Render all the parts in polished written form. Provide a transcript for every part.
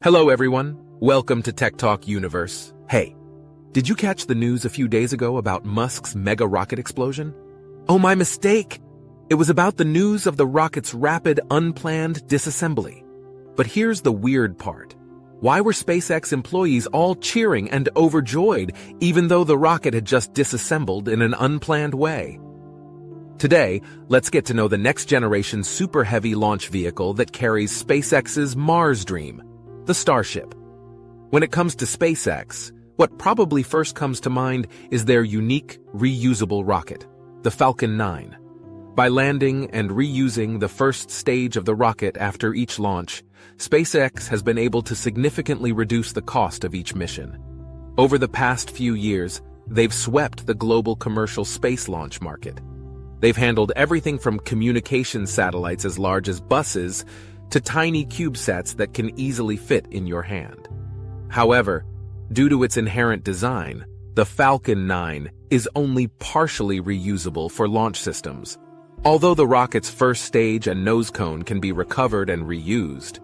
Hello everyone, welcome to Tech Talk Universe. Hey, did you catch the news a few days ago about Musk's mega rocket explosion? Oh, my mistake! It was about the news of the rocket's rapid, unplanned disassembly. But here's the weird part. Why were SpaceX employees all cheering and overjoyed even though the rocket had just disassembled in an unplanned way? Today, let's get to know the next-generation SuperHeavy launch vehicle that carries SpaceX's Mars dream, the Starship. When it comes to SpaceX, what probably first comes to mind is their unique, reusable rocket, the Falcon 9. By landing and reusing the first stage of the rocket after each launch, SpaceX has been able to significantly reduce the cost of each mission. Over the past few years, they've swept the global commercial space launch market. They've handled everything from communication satellites as large as buses to tiny CubeSats that can easily fit in your hand. However, due to its inherent design, the Falcon 9 is only partially reusable for launch systems. Although the rocket's first stage and nose cone can be recovered and reused,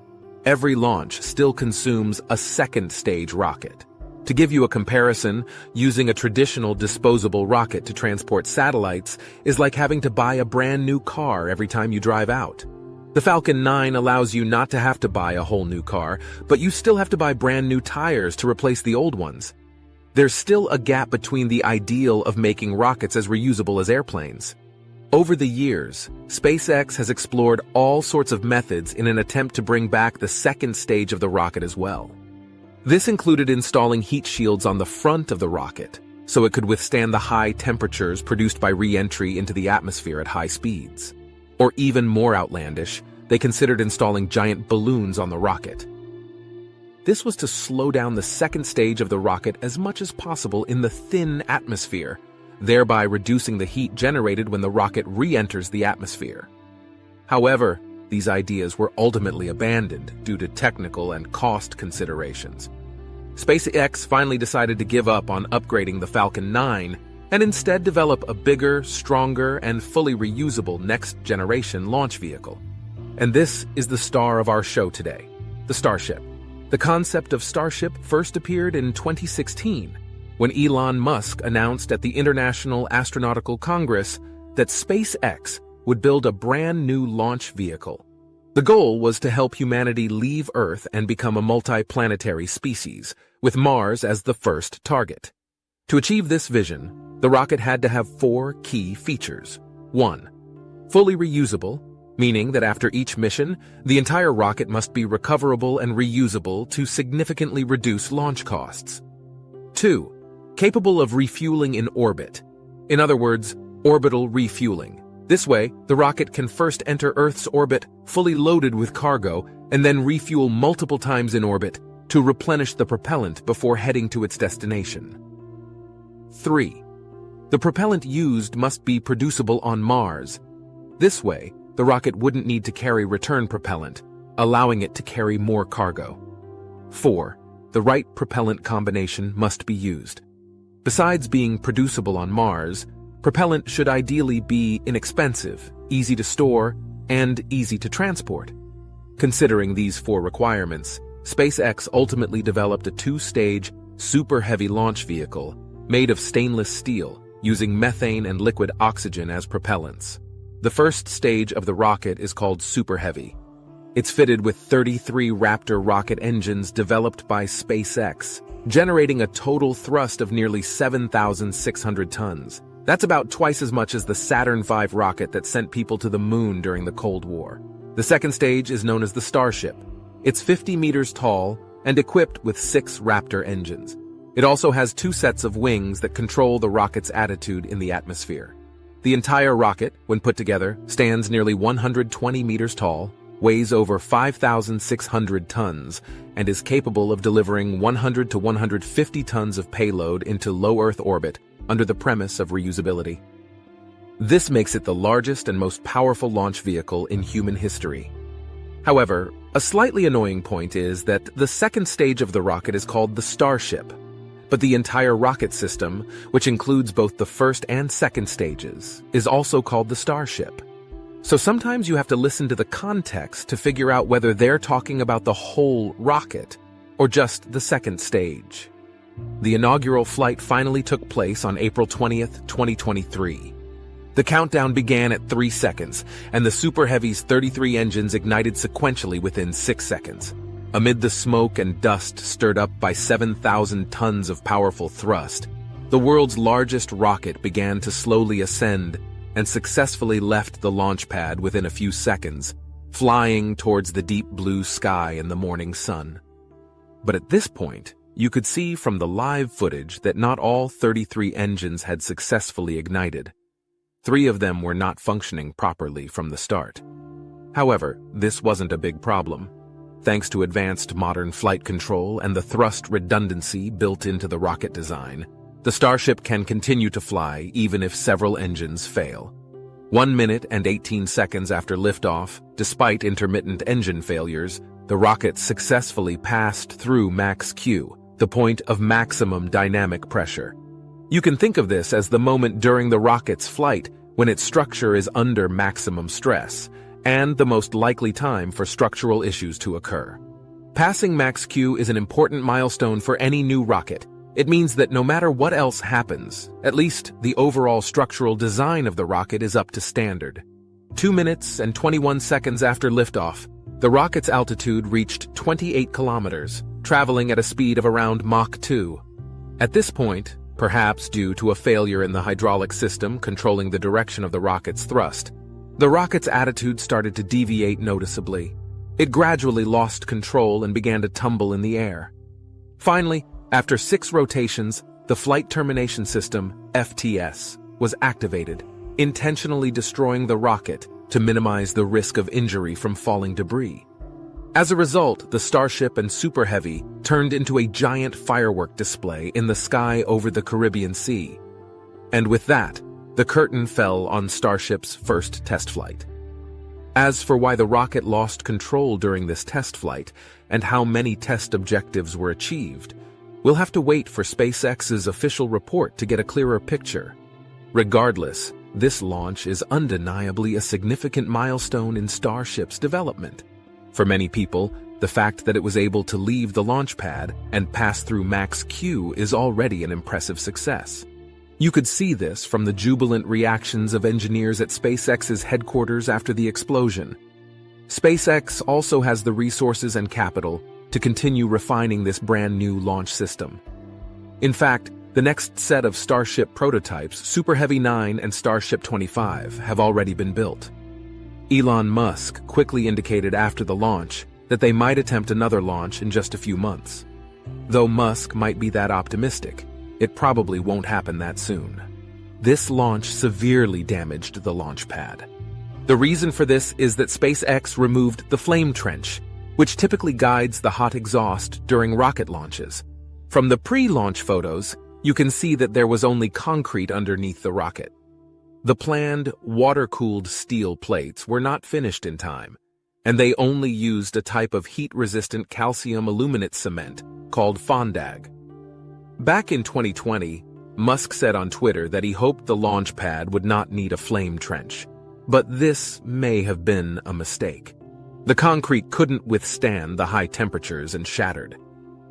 every launch still consumes a second stage rocket. To give you a comparison, using a traditional disposable rocket to transport satellites is like having to buy a brand new car every time you drive out. The Falcon 9 allows you not to have to buy a whole new car, but you still have to buy brand new tires to replace the old ones. There's still a gap between the ideal of making rockets as reusable as airplanes. Over the years, SpaceX has explored all sorts of methods in an attempt to bring back the second stage of the rocket as well. This included installing heat shields on the front of the rocket, so it could withstand the high temperatures produced by re-entry into the atmosphere at high speeds. Or even more outlandish, they considered installing giant balloons on the rocket. This was to slow down the second stage of the rocket as much as possible in the thin atmosphere, thereby reducing the heat generated when the rocket re-enters the atmosphere. However, these ideas were ultimately abandoned due to technical and cost considerations. SpaceX finally decided to give up on upgrading the Falcon 9 and instead develop a bigger, stronger, and fully reusable next-generation launch vehicle. And this is the star of our show today, the Starship. The concept of Starship first appeared in 2016, when Elon Musk announced at the International Astronautical Congress that SpaceX would build a brand new launch vehicle. The goal was to help humanity leave Earth and become a multi-planetary species, with Mars as the first target. To achieve this vision, the rocket had to have 4 key features. 1. Fully reusable, meaning that after each mission, the entire rocket must be recoverable and reusable to significantly reduce launch costs. 2. Capable of refueling in orbit. In other words, orbital refueling. This way, the rocket can first enter Earth's orbit fully loaded with cargo and then refuel multiple times in orbit to replenish the propellant before heading to its destination. 3. The propellant used must be producible on Mars. This way, the rocket wouldn't need to carry return propellant, allowing it to carry more cargo. 4. The right propellant combination must be used. Besides being producible on Mars, propellant should ideally be inexpensive, easy to store, and easy to transport. Considering these 4 requirements, SpaceX ultimately developed a 2-stage, super-heavy launch vehicle made of stainless steel, using methane and liquid oxygen as propellants. The first stage of the rocket is called SuperHeavy. It's fitted with 33 Raptor rocket engines developed by SpaceX, generating a total thrust of nearly 7,600 tons. That's about twice as much as the Saturn V rocket that sent people to the moon during the Cold War. The second stage is known as the Starship. It's 50 meters tall and equipped with 6 Raptor engines. It also has 2 sets of wings that control the rocket's attitude in the atmosphere. The entire rocket, when put together, stands nearly 120 meters tall, weighs over 5,600 tons, and is capable of delivering 100 to 150 tons of payload into low Earth orbit under the premise of reusability. This makes it the largest and most powerful launch vehicle in human history. However, a slightly annoying point is that the second stage of the rocket is called the Starship, but the entire rocket system, which includes both the first and second stages, is also called the Starship. So sometimes you have to listen to the context to figure out whether they're talking about the whole rocket or just the second stage? The inaugural flight finally took place on April 20th, 2023. The countdown began at 3 seconds, and the SuperHeavy's 33 engines ignited sequentially within 6 seconds. Amid the smoke and dust stirred up by 7,000 tons of powerful thrust, the world's largest rocket began to slowly ascend and successfully left the launch pad within a few seconds, flying towards the deep blue sky in the morning sun. But at this point, you could see from the live footage that not all 33 engines had successfully ignited. 3 of them were not functioning properly from the start. However, this wasn't a big problem. Thanks to advanced modern flight control and the thrust redundancy built into the rocket design, the Starship can continue to fly even if several engines fail. 1 minute and 18 seconds after liftoff, despite intermittent engine failures, the rocket successfully passed through max Q, the point of maximum dynamic pressure. You can think of this as the moment during the rocket's flight when its structure is under maximum stress, and the most likely time for structural issues to occur. Passing max Q is an important milestone for any new rocket. It means that no matter what else happens, at least the overall structural design of the rocket is up to standard. 2 minutes and 21 seconds after liftoff, the rocket's altitude reached 28 kilometers, traveling at a speed of around Mach 2. At this point, perhaps due to a failure in the hydraulic system controlling the direction of the rocket's thrust, the rocket's attitude started to deviate noticeably. It gradually lost control and began to tumble in the air. Finally, after 6 rotations, the Flight Termination System, FTS, was activated, intentionally destroying the rocket to minimize the risk of injury from falling debris. As a result, the Starship and SuperHeavy turned into a giant firework display in the sky over the Caribbean Sea. And with that, the curtain fell on Starship's first test flight. As for why the rocket lost control during this test flight and how many test objectives were achieved, we'll have to wait for SpaceX's official report to get a clearer picture. Regardless, this launch is undeniably a significant milestone in Starship's development. For many people, the fact that it was able to leave the launch pad and pass through max Q is already an impressive success. You could see this from the jubilant reactions of engineers at SpaceX's headquarters after the explosion. SpaceX also has the resources and capital to continue refining this brand new launch system. In fact, the next set of Starship prototypes, SuperHeavy 9 and Starship 25, have already been built. Elon Musk quickly indicated after the launch that they might attempt another launch in just a few months. Though Musk might be that optimistic, it probably won't happen that soon. This launch severely damaged the launch pad. The reason for this is that SpaceX removed the flame trench, which typically guides the hot exhaust during rocket launches. From the pre-launch photos, you can see that there was only concrete underneath the rocket. The planned water-cooled steel plates were not finished in time, and they only used a type of heat-resistant calcium aluminate cement called fondag. Back in 2020, Musk said on Twitter that he hoped the launch pad would not need a flame trench, but this may have been a mistake. The concrete couldn't withstand the high temperatures and shattered.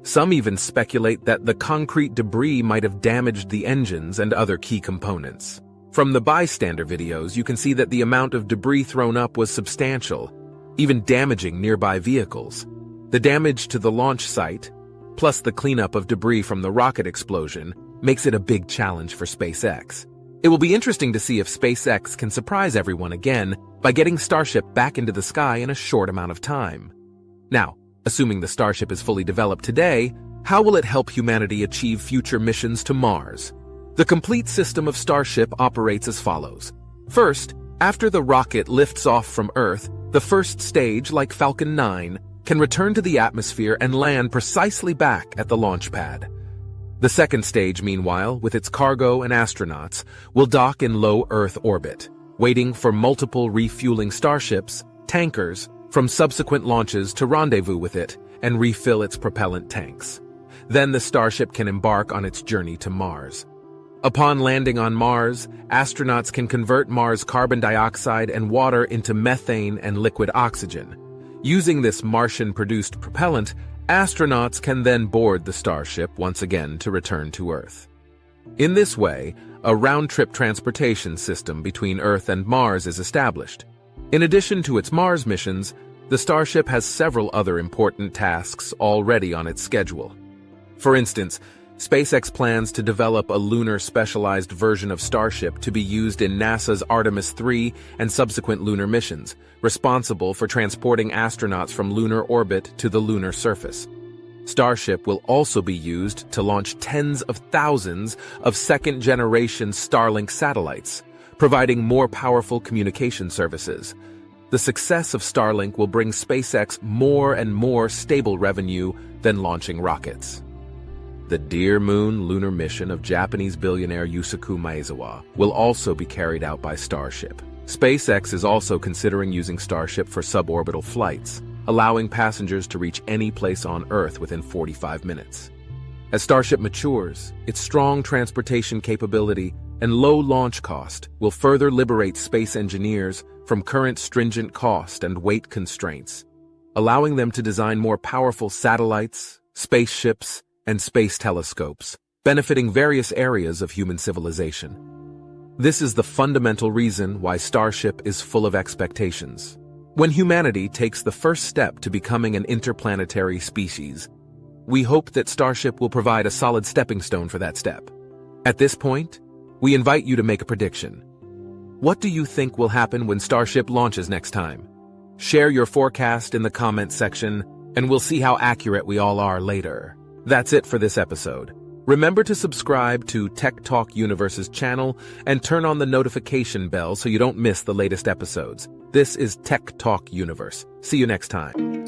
Some even speculate that the concrete debris might have damaged the engines and other key components. From the bystander videos, you can see that the amount of debris thrown up was substantial, even damaging nearby vehicles. The damage to the launch site, plus the cleanup of debris from the rocket explosion, makes it a big challenge for SpaceX. It will be interesting to see if SpaceX can surprise everyone again by getting Starship back into the sky in a short amount of time. Now, assuming the Starship is fully developed today, how will it help humanity achieve future missions to Mars? The complete system of Starship operates as follows. First, after the rocket lifts off from Earth, the first stage, like Falcon 9, can return to the atmosphere and land precisely back at the launch pad. The second stage, meanwhile, with its cargo and astronauts, will dock in low Earth orbit, waiting for multiple refueling starships, tankers, from subsequent launches to rendezvous with it and refill its propellant tanks. Then the Starship can embark on its journey to Mars. Upon landing on Mars, astronauts can convert Mars' carbon dioxide and water into methane and liquid oxygen. Using this Martian-produced propellant, Astronauts can then board the Starship once again to return to Earth. In this way, a round-trip transportation system between Earth and Mars is established. In addition to its Mars missions, the Starship has several other important tasks already on its schedule. For instance, SpaceX plans to develop a lunar specialized version of Starship to be used in NASA's Artemis 3 and subsequent lunar missions, responsible for transporting astronauts from lunar orbit to the lunar surface. Starship will also be used to launch tens of thousands of second-generation Starlink satellites, providing more powerful communication services. The success of Starlink will bring SpaceX more and more stable revenue than launching rockets. The Dear Moon lunar mission of Japanese billionaire Yusaku Maezawa will also be carried out by Starship. SpaceX is also considering using Starship for suborbital flights, allowing passengers to reach any place on Earth within 45 minutes. As Starship matures, its strong transportation capability and low launch cost will further liberate space engineers from current stringent cost and weight constraints, allowing them to design more powerful satellites, spaceships, and space telescopes, benefiting various areas of human civilization. This is the fundamental reason why Starship is full of expectations. When humanity takes the first step to becoming an interplanetary species, we hope that Starship will provide a solid stepping stone for that step. At this point, we invite you to make a prediction. What do you think will happen when Starship launches next time? Share your forecast in the comments section, and we'll see how accurate we all are later. That's it for this episode. Remember to subscribe to Tech Talk Universe's channel and turn on the notification bell so you don't miss the latest episodes. This is Tech Talk Universe. See you next time.